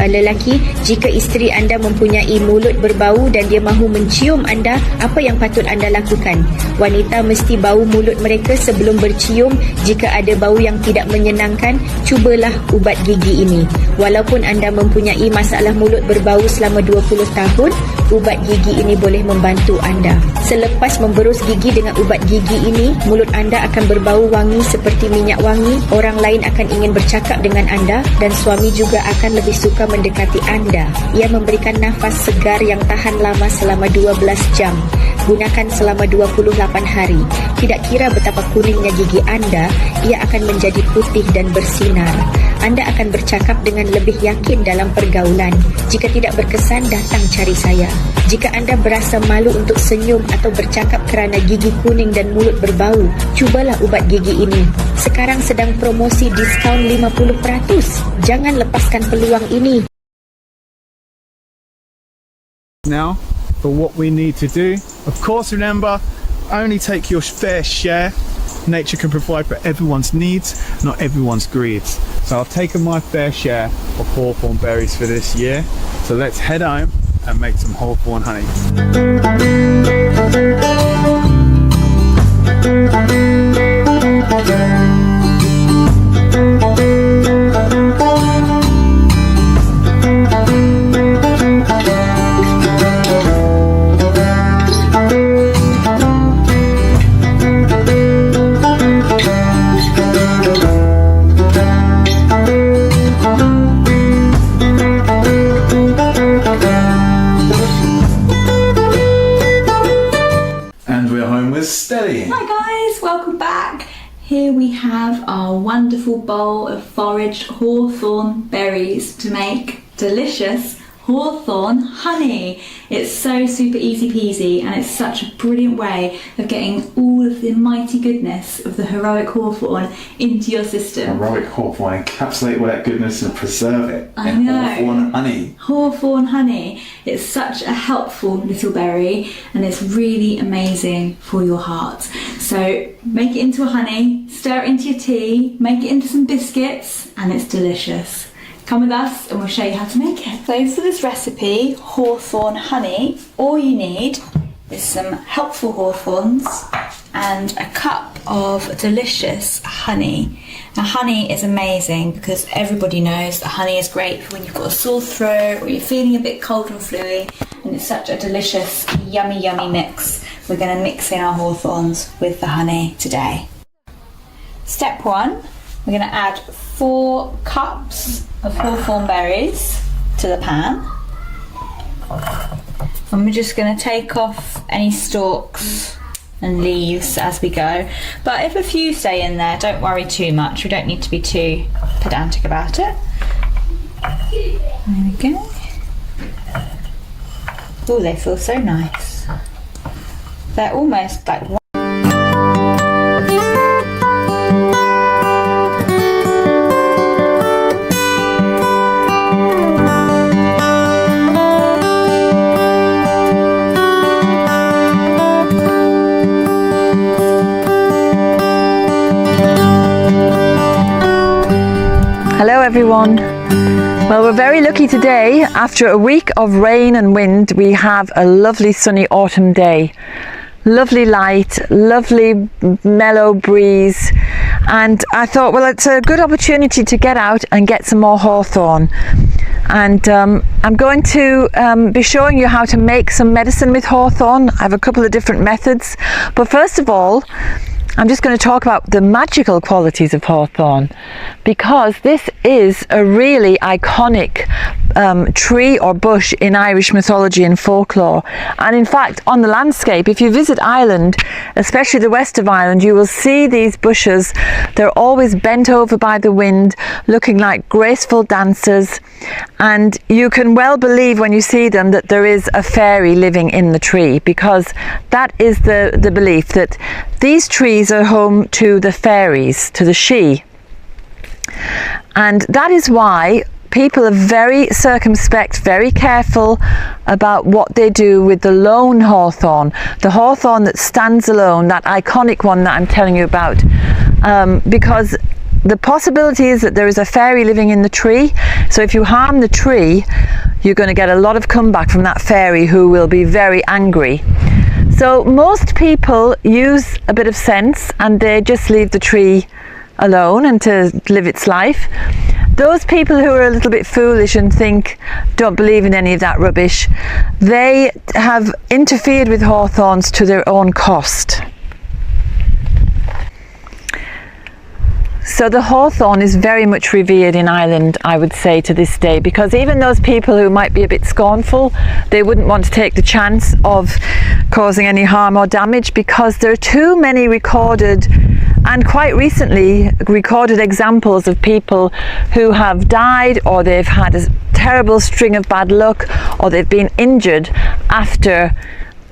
Lelaki, jika isteri anda mempunyai mulut berbau dan dia mahu mencium anda, apa yang patut anda lakukan? Wanita mesti bau mulut mereka sebelum bercium. Jika ada bau yang tidak menyenangkan, cubalah ubat gigi ini. Walaupun anda mempunyai masalah mulut berbau selama 20 tahun, ubat gigi ini boleh membantu anda. Selepas memberus gigi dengan ubat gigi ini, mulut anda akan berbau wangi seperti minyak wangi. Orang lain akan ingin bercakap dengan anda dan suami juga akan lebih suka mendekati anda. Ia memberikan nafas segar yang tahan lama selama 12 jam. Gunakan selama 28 hari. Tidak kira betapa kuningnya gigi anda, ia akan menjadi putih dan bersinar. Anda akan bercakap dengan lebih yakin dalam pergaulan. Jika tidak berkesan, datang cari saya. Jika anda berasa malu untuk senyum atau bercakap kerana gigi kuning dan mulut berbau, cubalah ubat gigi ini. Sekarang sedang promosi diskaun 50%. Jangan lepaskan peluang ini. Now, for what we need to do, of course, remember, only take your fair share. Nature can provide for everyone's needs, not everyone's greeds. So I've taken my fair share of hawthorn berries for this year. So let's head home and make some hawthorn honey. Hi guys, welcome back. Here we have our wonderful bowl of foraged hawthorn berries to make delicious hawthorn honey. It's so super easy peasy and it's such a brilliant way of getting all of the mighty goodness of the heroic hawthorn into your system. Heroic hawthorn, encapsulate all that goodness and preserve it I in know. hawthorn honey. Hawthorn honey. It's such a helpful little berry and it's really amazing for your heart. So make it into a honey, stir it into your tea, make it into some biscuits, and it's delicious. Come with us and we'll show you how to make it. So for this recipe, hawthorn honey, all you need is some helpful hawthorns and a cup of delicious honey. Now honey is amazing because everybody knows that honey is great for when you've got a sore throat or you're feeling a bit cold and fluey, and it's such a delicious, yummy mix. We're going to mix in our hawthorns with the honey today. Step 1, we're going to add 4 cups of hawthorn berries to the pan, and we're just going to take off any stalks and leaves as we go, but if a few stay in there, don't worry too much. We don't need to be too pedantic about it. There we go. Oh, they feel so nice. They're almost like Hello everyone. Well, we're very lucky today. After a week of rain and wind, we have a lovely sunny autumn day. Lovely light, lovely mellow breeze, and I thought, well, it's a good opportunity to get out and get some more hawthorn. And I'm going to be showing you how to make some medicine with hawthorn. I have a couple of different methods, but first of all, I'm just going to talk about the magical qualities of hawthorn, because this is a really iconic tree or bush in Irish mythology and folklore. And in fact, on the landscape, if you visit Ireland, especially the west of Ireland, you will see these bushes. They're always bent over by the wind, looking like graceful dancers, and you can well believe when you see them that there is a fairy living in the tree, because that is the belief, that these trees are home to the fairies, to the Sidhe. And that is why people are very circumspect, very careful about what they do with the lone hawthorn, the hawthorn that stands alone, that iconic one that I'm telling you about, because the possibility is that there is a fairy living in the tree. So if you harm the tree, you're going to get a lot of comeback from that fairy, who will be very angry. So most people use a bit of sense and they just leave the tree alone and to live its life. Those people who are a little bit foolish and don't believe in any of that rubbish, they have interfered with hawthorns to their own cost. So the hawthorn is very much revered in Ireland, I would say, to this day, because even those people who might be a bit scornful, they wouldn't want to take the chance of causing any harm or damage, because there are too many recorded, and quite recently recorded, examples of people who have died, or they've had a terrible string of bad luck, or they've been injured after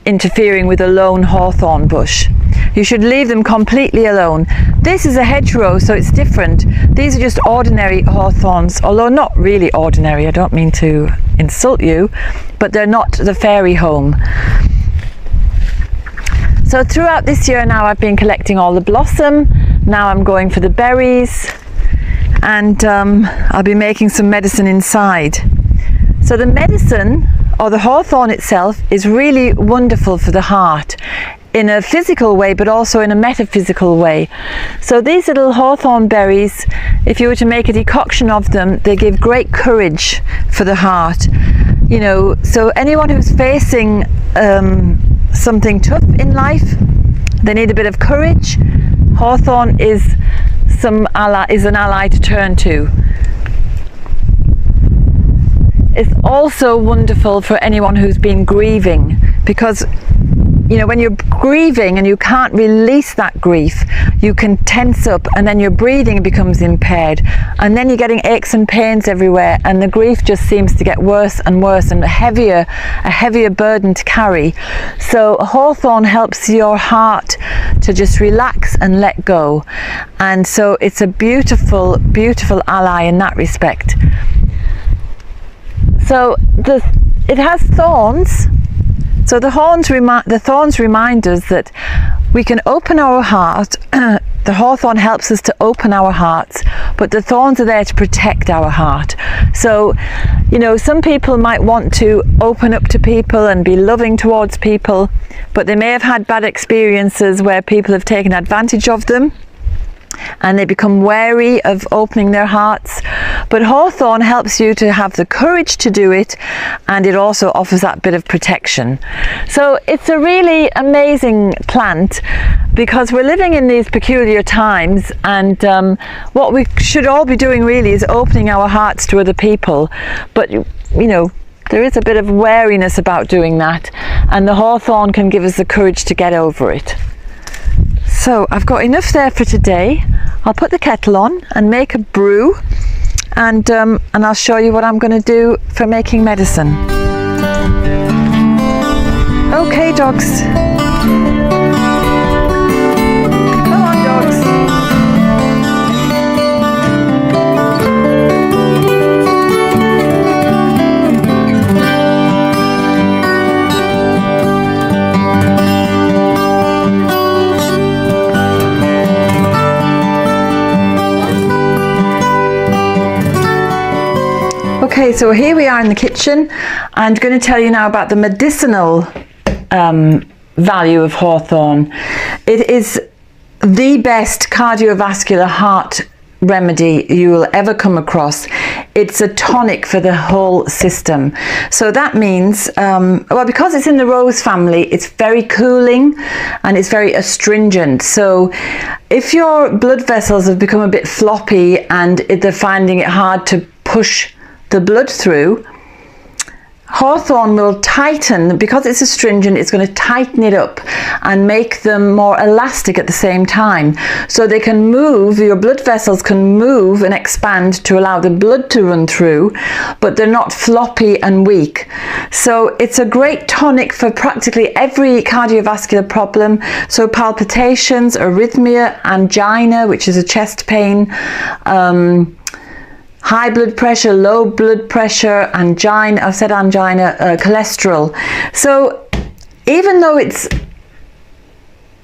interfering with a lone hawthorn bush. You should leave them completely alone. This is a hedgerow, so it's different. These are just ordinary hawthorns, although not really ordinary. I don't mean to insult you, but they're not the fairy home. So throughout this year now, I've been collecting all the blossom. Now I'm going for the berries, and I'll be making some medicine inside. So the medicine, or the hawthorn itself, is really wonderful for the heart, in a physical way, but also in a metaphysical way. So these little hawthorn berries, if you were to make a decoction of them, they give great courage for the heart. You know, so anyone who's facing something tough in life, they need a bit of courage. Hawthorn is an ally to turn to. It's also wonderful for anyone who's been grieving, because you know, when you're grieving and you can't release that grief, you can tense up, and then your breathing becomes impaired, and then you're getting aches and pains everywhere, and the grief just seems to get worse and worse, and a heavier burden to carry. So hawthorn helps your heart to just relax and let go, and so it's a beautiful, beautiful ally in that respect. So it has thorns. So the thorns remind us that we can open our heart. The hawthorn helps us to open our hearts, but the thorns are there to protect our heart. So, you know, some people might want to open up to people and be loving towards people, but they may have had bad experiences where people have taken advantage of them, and they become wary of opening their hearts. But hawthorn helps you to have the courage to do it, and it also offers that bit of protection. So it's a really amazing plant, because we're living in these peculiar times, and what we should all be doing really is opening our hearts to other people. But you know, there is a bit of wariness about doing that, and the hawthorn can give us the courage to get over it. So I've got enough there for today. I'll put the kettle on and make a brew, and I'll show you what I'm going to do for making medicine. Okay, dogs. Come on, dogs. Okay, so here we are in the kitchen. I'm going to tell you now about the medicinal value of hawthorn. It is the best cardiovascular heart remedy you will ever come across. It's a tonic for the whole system. So that means, well, because it's in the rose family, it's very cooling and it's very astringent. So if your blood vessels have become a bit floppy and they're finding it hard to push the blood through, hawthorn will tighten. Because it's astringent, it's going to tighten it up and make them more elastic at the same time, so they can move, your blood vessels can move and expand to allow the blood to run through, but they're not floppy and weak. So it's a great tonic for practically every cardiovascular problem. So palpitations, arrhythmia, angina, which is a chest pain, high blood pressure, low blood pressure, angina, I've said angina, cholesterol. So even though it's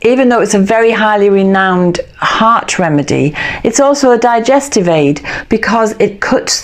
even though it's a very highly renowned heart remedy, it's also a digestive aid because it cuts